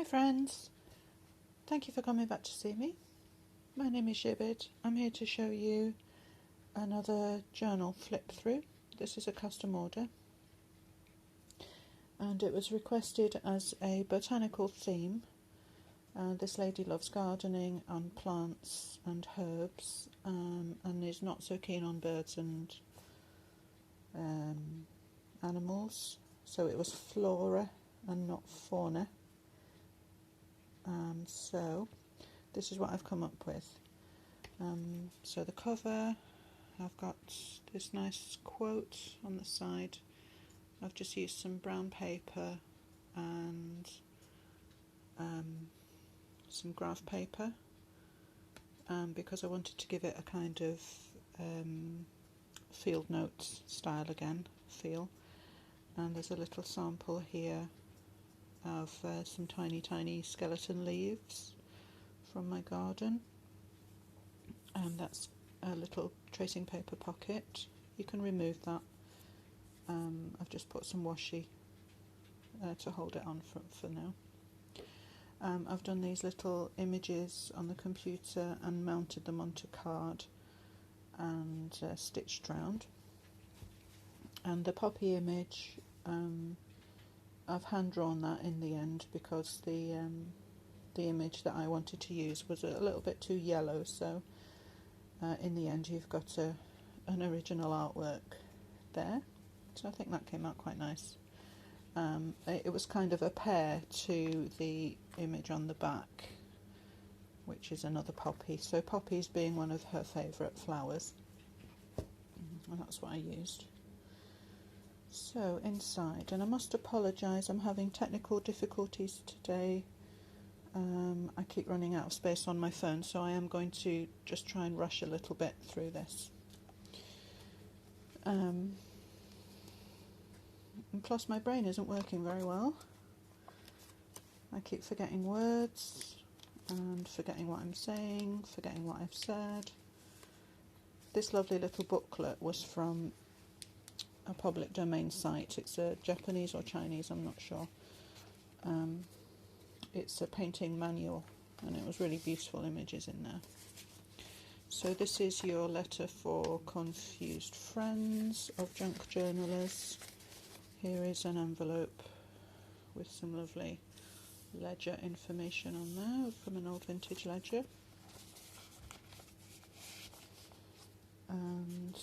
Hi friends, thank you for coming back to see me. My name is Shibid. I'm here to show you another journal flip through. This is a custom order and it was requested as a botanical theme. This lady loves gardening and plants and herbs and is not so keen on birds and animals, so it was flora and not fauna. So this is what I've come up with. So the cover, I've got this nice quote on the side. I've just used some brown paper and some graph paper because I wanted to give it a kind of field notes style again, feel. And there's a little sample here of some tiny skeleton leaves from my garden, and that's a little tracing paper pocket. You can remove that. I've just put some washi to hold it on for now. I've done these little images on the computer and mounted them onto card and stitched round. And the poppy image, I've hand drawn that in the end because the image that I wanted to use was a little bit too yellow, so in the end you've got an original artwork there. So I think that came out quite nice. It was kind of a pair to the image on the back, which is another poppy. So poppies being one of her favourite flowers, and that's what I used. So inside, and I must apologise, I'm having technical difficulties today. I keep running out of space on my phone, so I am going to just try and rush a little bit through this. And plus my brain isn't working very well. I keep forgetting words and forgetting what I'm saying, forgetting what I've said. This lovely little booklet was from a public domain site. It's a Japanese or Chinese, I'm not sure. It's a painting manual and it was really beautiful images in there. So this is your letter for confused friends of junk journalers. Here is an envelope with some lovely ledger information on there from an old vintage ledger. And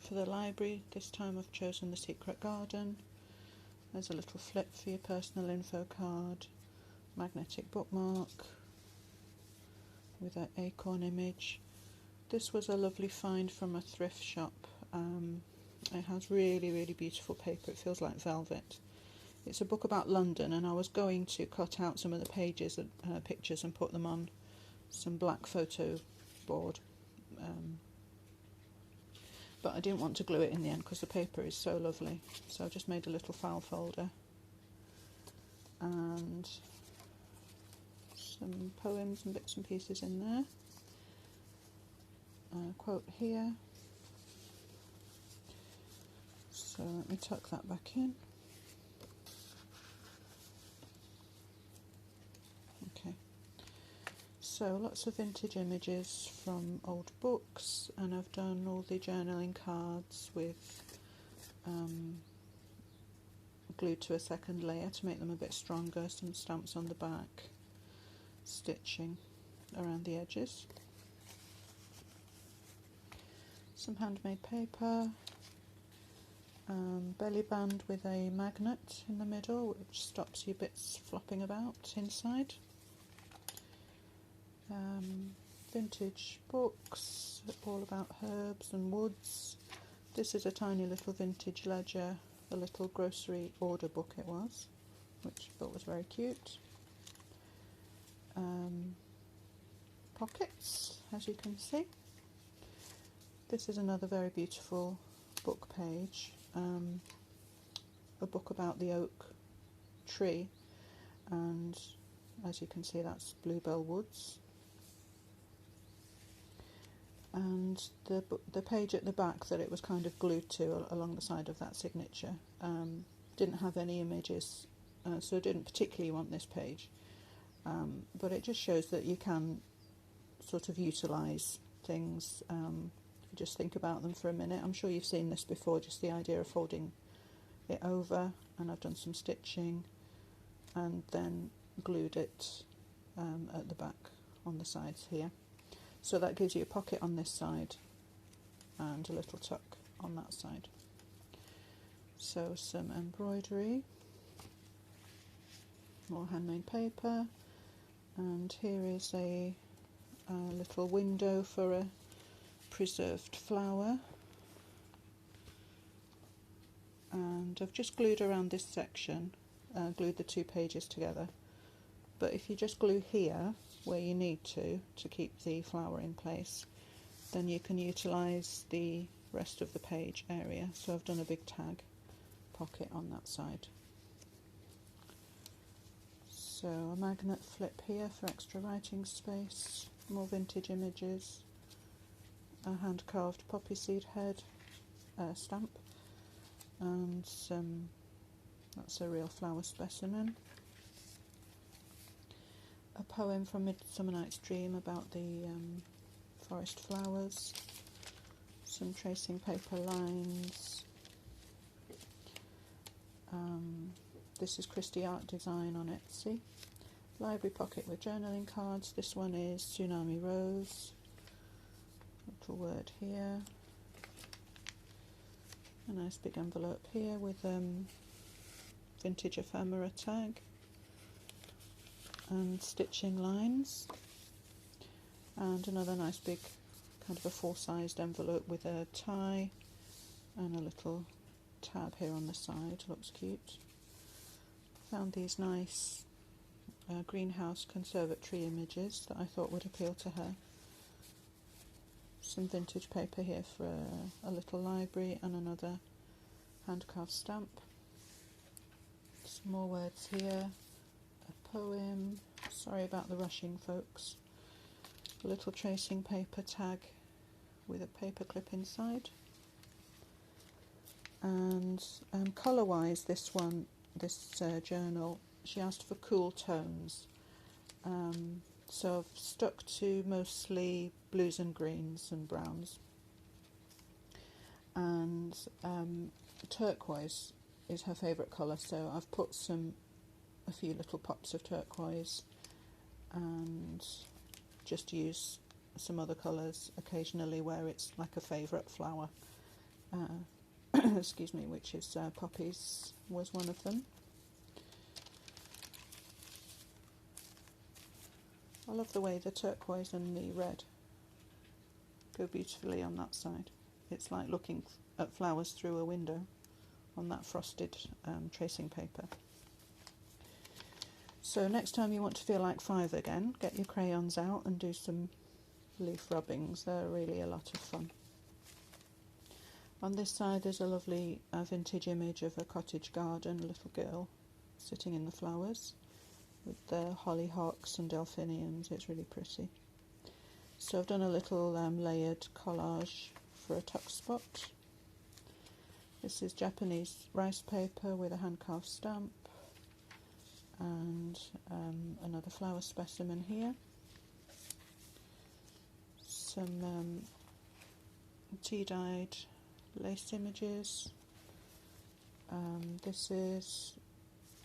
for the library, this time I've chosen The Secret Garden. There's a little flip for your personal info card, magnetic bookmark with an acorn image. This was a lovely find from a thrift shop. It has really beautiful paper, it feels like velvet. It's a book about London, and I was going to cut out some of the pages and pictures and put them on some black photo board. But I didn't want to glue it in the end because the paper is so lovely. So I just made a little file folder and some poems and bits and pieces in there. A quote here. So let me tuck that back in. Okay. So lots of vintage images from old books, and I've done all the journaling cards with glued to a second layer to make them a bit stronger, some stamps on the back, stitching around the edges, some handmade paper, belly band with a magnet in the middle which stops your bits flopping about inside. Vintage books, all about herbs and woods. This is a tiny little vintage ledger, a little grocery order book it was, which I thought was very cute. Pockets, as you can see. This is another very beautiful book page, a book about the oak tree, and as you can see that's Bluebell Woods. And the page at the back that it was kind of glued to along the side of that signature didn't have any images so I didn't particularly want this page, but it just shows that you can sort of utilise things if you just think about them for a minute. I'm sure you've seen this before, just the idea of folding it over, and I've done some stitching and then glued it at the back on the sides here. So that gives you a pocket on this side and a little tuck on that side. So some embroidery, more handmade paper, and here is a little window for a preserved flower, and I've just glued around this section, glued the two pages together, but if you just glue here where you need to keep the flower in place, then you can utilise the rest of the page area. So I've done a big tag pocket on that side. So a magnet flip here for extra writing space, more vintage images, a hand carved poppy seed head stamp, and that's a real flower specimen. A poem from Midsummer Night's Dream about the forest flowers, some tracing paper lines. This is Kristie Art Design on Etsy. Library pocket with journaling cards. This one is TsunamiRose. Little word here. A nice big envelope here with vintage ephemera tag and stitching lines, and another nice big kind of a full-sized envelope with a tie and a little tab here on the side. Looks cute. Found these nice greenhouse conservatory images that I thought would appeal to her. Some vintage paper here for a little library, and another hand-carved stamp. Some more words here. A poem. Sorry about the rushing, folks. A little tracing paper tag with a paper clip inside. And colour-wise, this journal, she asked for cool tones. So I've stuck to mostly blues and greens and browns. And turquoise is her favourite colour, so I've put a few little pops of turquoise and just use some other colours occasionally where it's like a favourite flower. Excuse me, which is poppies was one of them. I love the way the turquoise and the red go beautifully on that side. It's like looking at flowers through a window on that frosted tracing paper. So next time you want to feel like 5 again, get your crayons out and do some leaf rubbings. They're really a lot of fun. On this side there's a lovely vintage image of a cottage garden, a little girl sitting in the flowers with the hollyhocks and delphiniums. It's really pretty. So I've done a little layered collage for a tuck spot. This is Japanese rice paper with a hand-carved stamp, and another flower specimen here. Some tea-dyed lace images. This is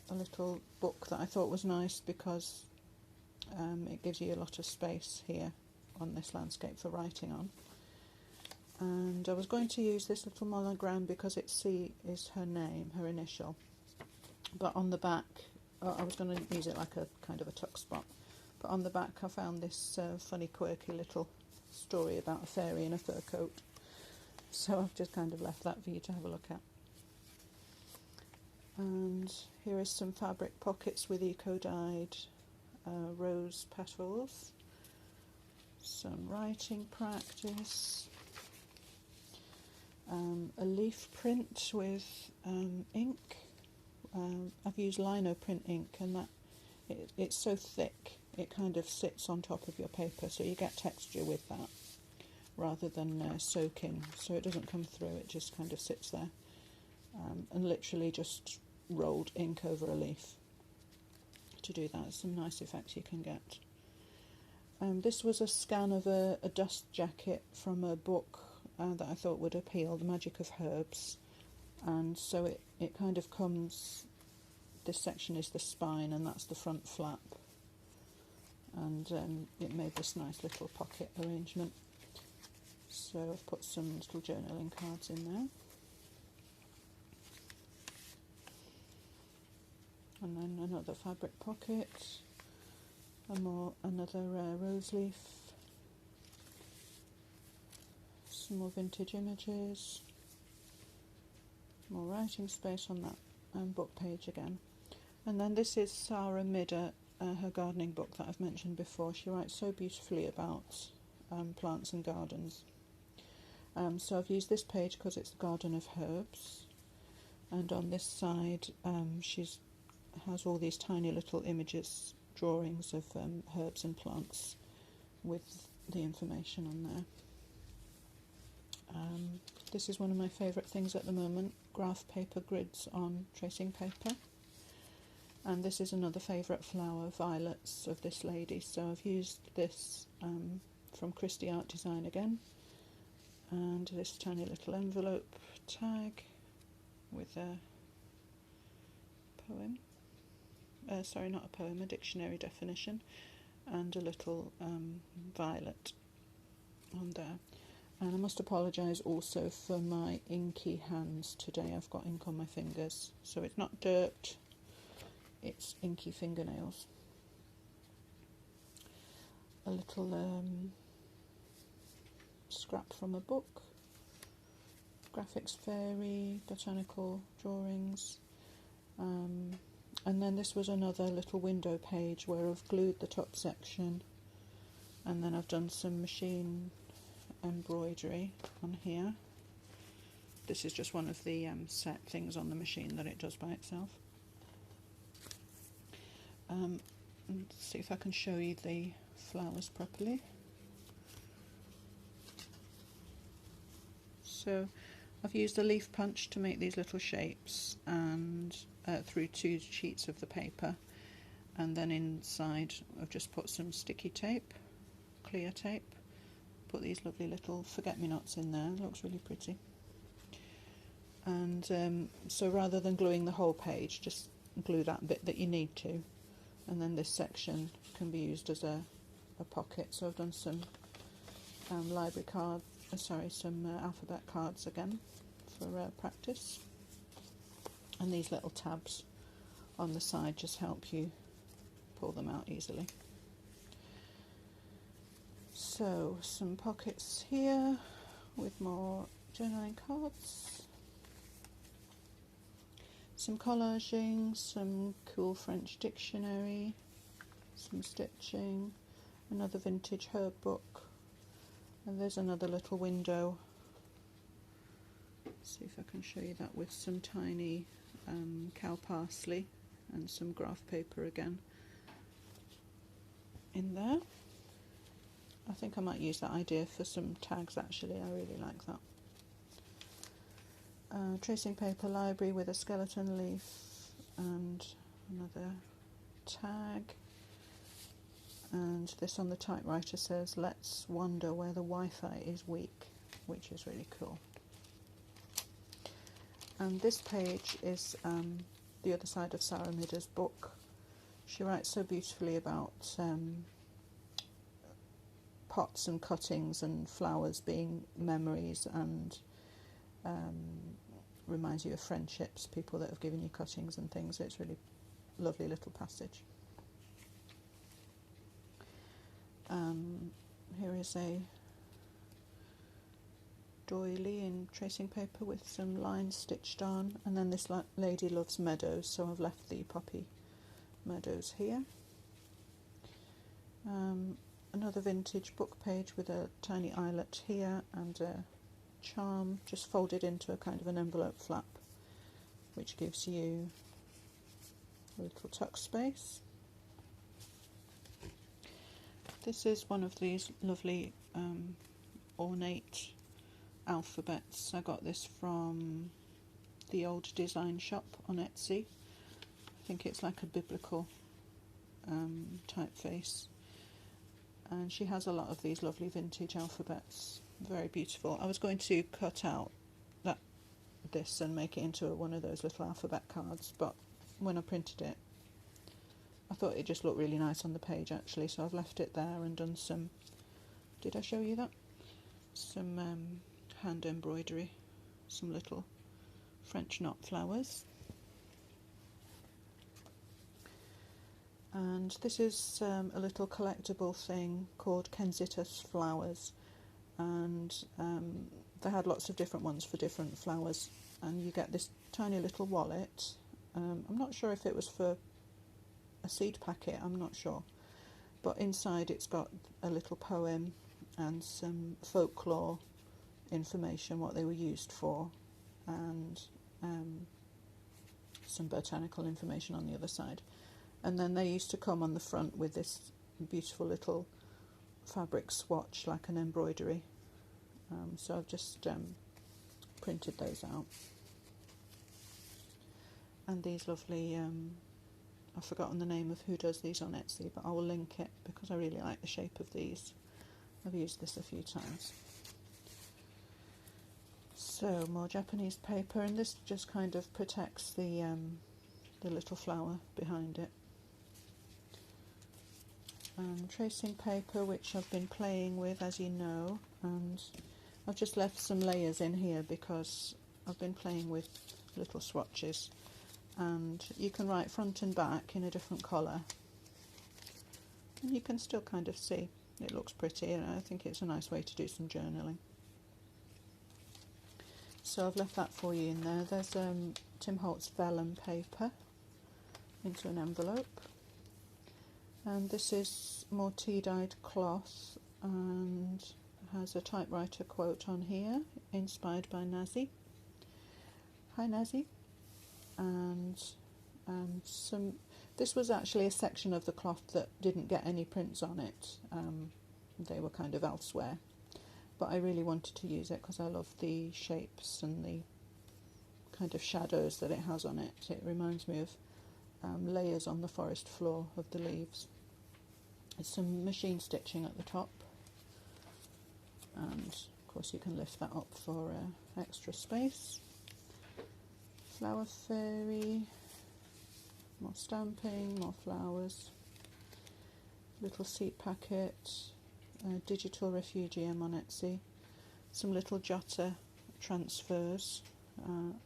a little book that I thought was nice because it gives you a lot of space here on this landscape for writing on. And I was going to use this little monogram because it's C is her name, her initial, but on the back I was going to use it like a kind of a tuck spot, but on the back I found this funny quirky little story about a fairy in a fur coat, so I've just kind of left that for you to have a look at. And here is some fabric pockets with eco-dyed rose petals, some writing practice, a leaf print with ink. I've used lino print ink, and that it's so thick it kind of sits on top of your paper, so you get texture with that rather than soaking, so it doesn't come through, it just kind of sits there, and literally just rolled ink over a leaf. to do that. Some nice effects you can get. This was a scan of a dust jacket from a book that I thought would appeal, The Magic of Herbs. And so it kind of comes, this section is the spine and that's the front flap. And it made this nice little pocket arrangement. So I've put some little journaling cards in there. And then another fabric pocket, another rose leaf, some more vintage images, more writing space on that book page again. And then this is Sarah Midder, her gardening book that I've mentioned before. She writes so beautifully about plants and gardens. So I've used this page because it's the Garden of Herbs, and on this side she's has all these tiny little images, drawings of herbs and plants with the information on there. This is one of my favourite things at the moment, graph paper grids on tracing paper. And this is another favourite flower, violets, of this lady. So I've used this from Kristie Art Design again. And this tiny little envelope tag with a poem. Sorry, not a poem, a dictionary definition, and a little violet on there. And I must apologise also for my inky hands today. I've got ink on my fingers, so it's not dirt, it's inky fingernails. A little scrap from a book, Graphics Fairy, Botanical drawings. And then this was another little window page where I've glued the top section, and then I've done some machine embroidery on here. This is just one of the set things on the machine that it does by itself. Let's see if I can show you the flowers properly. So I've used a leaf punch to make these little shapes, and through 2 sheets of the paper, and then inside I've just put some sticky tape, clear tape, put these lovely little forget-me-nots in there. It looks really pretty. And so rather than gluing the whole page, just glue that bit that you need to, and then this section can be used as a pocket. So I've done some library card, some alphabet cards again for practice. And these little tabs on the side just help you pull them out easily. So some pockets here with more journaling cards, some collaging, some cool French dictionary, some stitching, another vintage herb book, and there's another little window. Let's see if I can show you that with some tiny cow parsley and some graph paper again in there. I think I might use that idea for some tags actually, I really like that. Tracing paper library with a skeleton leaf and another tag, and this on the typewriter says "Let's wonder where the Wi-Fi is weak," which is really cool. And this page is the other side of Sarah Midder's book. She writes so beautifully about pots and cuttings and flowers being memories, and reminds you of friendships, people that have given you cuttings and things. It's really lovely little passage. Here is a doily in tracing paper with some lines stitched on, and then this lady loves meadows, so I've left the poppy meadows here. Another vintage book page with a tiny eyelet here and a charm just folded into a kind of an envelope flap, which gives you a little tuck space. This is one of these lovely ornate alphabets. I got this from TheOldDesignShop on Etsy. I think it's like a biblical typeface, and she has a lot of these lovely vintage alphabets, very beautiful. I was going to cut out this and make it into one of those little alphabet cards, but when I printed it I thought it just looked really nice on the page actually, so I've left it there and done some, did I show you that? Some hand embroidery, some little French knot flowers. And this is a little collectible thing called Kensitas flowers, and they had lots of different ones for different flowers, and you get this tiny little wallet. I'm not sure if it was for a seed packet, I'm not sure, but inside it's got a little poem and some folklore information, what they were used for, and some botanical information on the other side. And then they used to come on the front with this beautiful little fabric swatch, like an embroidery. So I've just printed those out. And these lovely, I've forgotten the name of who does these on Etsy, but I will link it because I really like the shape of these. I've used this a few times. So more Japanese paper, and this just kind of protects the little flower behind it. Tracing paper, which I've been playing with, as you know, and I've just left some layers in here because I've been playing with little swatches, and you can write front and back in a different colour, and you can still kind of see it looks pretty, and I think it's a nice way to do some journaling. So I've left that for you in there. There's Tim Holtz vellum paper into an envelope. And this is more tea-dyed cloth and has a typewriter quote on here, inspired by Nazi. Hi Nazi. And this was actually a section of the cloth that didn't get any prints on it. They were kind of elsewhere. But I really wanted to use it because I love the shapes and the kind of shadows that it has on it. It reminds me of layers on the forest floor of the leaves. There's some machine stitching at the top, and of course you can lift that up for extra space. Flower fairy, more stamping, more flowers, little seed packet, DigitalRefugium on Etsy, some little jotter transfers.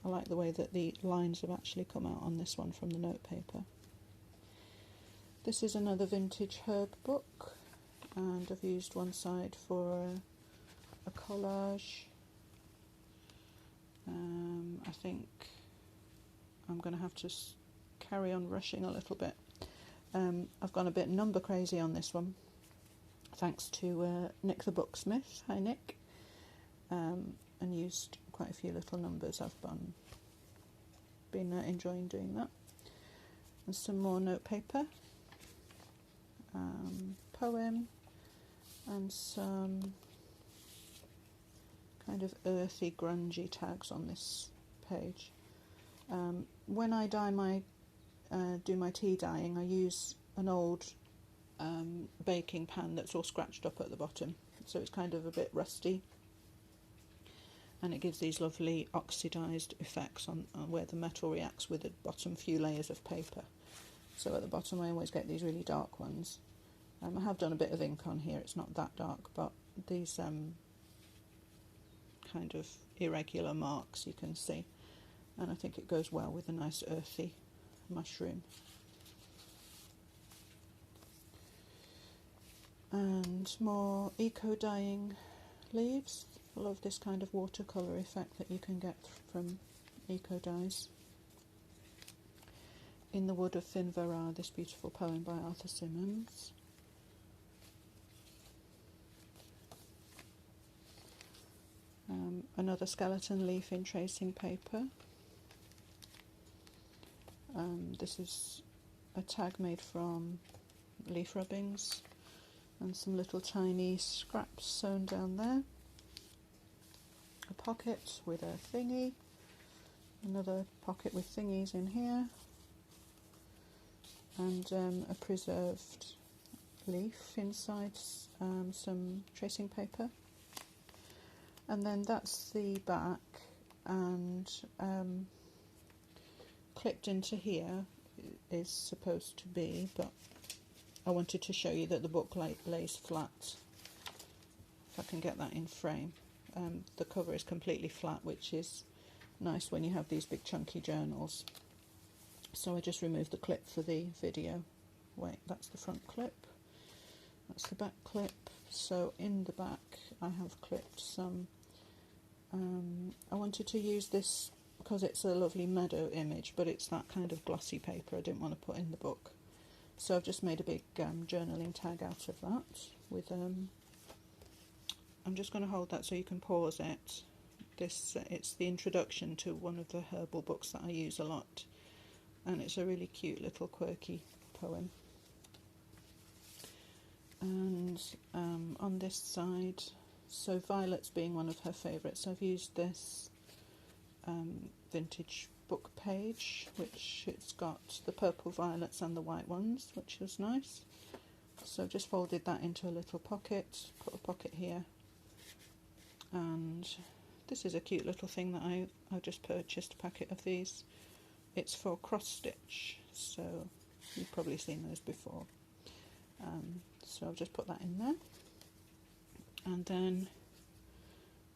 I like the way that the lines have actually come out on this one from the note paper. This is another vintage herb book, and I've used one side for a collage. I think I'm going to have to carry on rushing a little bit. I've gone a bit number crazy on this one, thanks to Nik the Booksmith. Hi Nick. And used quite a few little numbers. I've been enjoying doing that. And some more note paper. Poem, and some kind of earthy, grungy tags on this page. When I do my tea dyeing, I use an old baking pan that's all scratched up at the bottom, so it's kind of a bit rusty, and it gives these lovely oxidised effects on where the metal reacts with the bottom few layers of paper. So at the bottom I always get these really dark ones. I have done a bit of ink on here, it's not that dark, but these kind of irregular marks you can see, and I think it goes well with a nice earthy mushroom. And more eco-dyeing leaves. I love this kind of watercolour effect that you can get from eco-dyes. In the Wood of Finvarra, this beautiful poem by Arthur Symons. Another skeleton leaf in tracing paper. This is a tag made from leaf rubbings, and some little tiny scraps sewn down there. A pocket with a thingy, another pocket with thingies in here, and a preserved leaf inside some tracing paper. And then that's the back, and clipped into here is supposed to be, but I wanted to show you that the book lays flat. If I can get that in frame. The cover is completely flat, which is nice when you have these big chunky journals. So I just removed the clip for the video. Wait, that's the front clip. That's the back clip. So in the back I have clipped some, I wanted to use this because it's a lovely meadow image, but it's that kind of glossy paper I didn't want to put in the book. So I've just made a big journaling tag out of that with, I'm just going to hold that so you can pause it. This it's the introduction to one of the herbal books that I use a lot, and it's a really cute little quirky poem. And on this side, so violets being one of her favourites, I've used this vintage book page, which it's got the purple violets and the white ones, which is nice. So I've just folded that into a little pocket, put a pocket here, and this is a cute little thing that I just purchased a packet of these. It's for cross stitch, so you've probably seen those before. So I've just put that in there. And then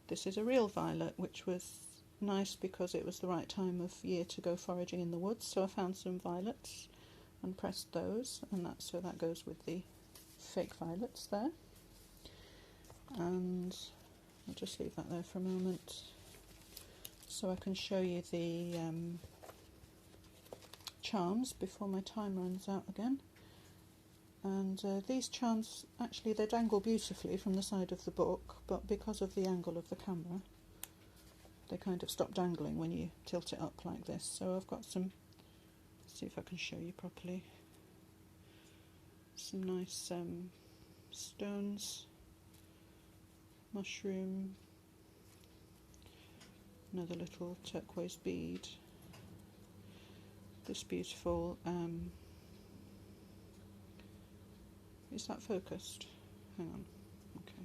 this is a real violet, which was nice because it was the right time of year to go foraging in the woods. So I found some violets and pressed those, and so that goes with the fake violets there. And I'll just leave that there for a moment so I can show you the charms before my time runs out again. And these charms, actually they dangle beautifully from the side of the book, but because of the angle of the camera they kind of stop dangling when you tilt it up like this. So I've got some, let's see if I can show you properly, some nice stones, mushroom, another little turquoise bead, this beautiful, is that focused? Hang on, okay.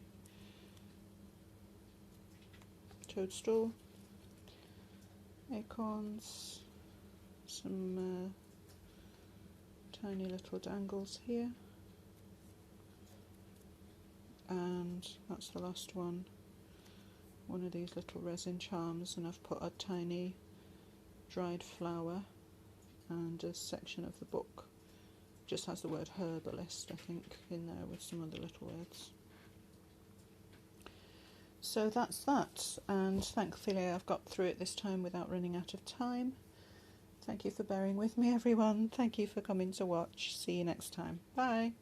Toadstool, acorns, some tiny little dangles here, and that's the last one of these little resin charms, and I've put a tiny dried flower, and a section of the book just has the word herbalist, I think, in there with some other little words. So that's that, and thankfully I've got through it this time without running out of time. Thank you for bearing with me, everyone. Thank you for coming to watch. See you next time. Bye.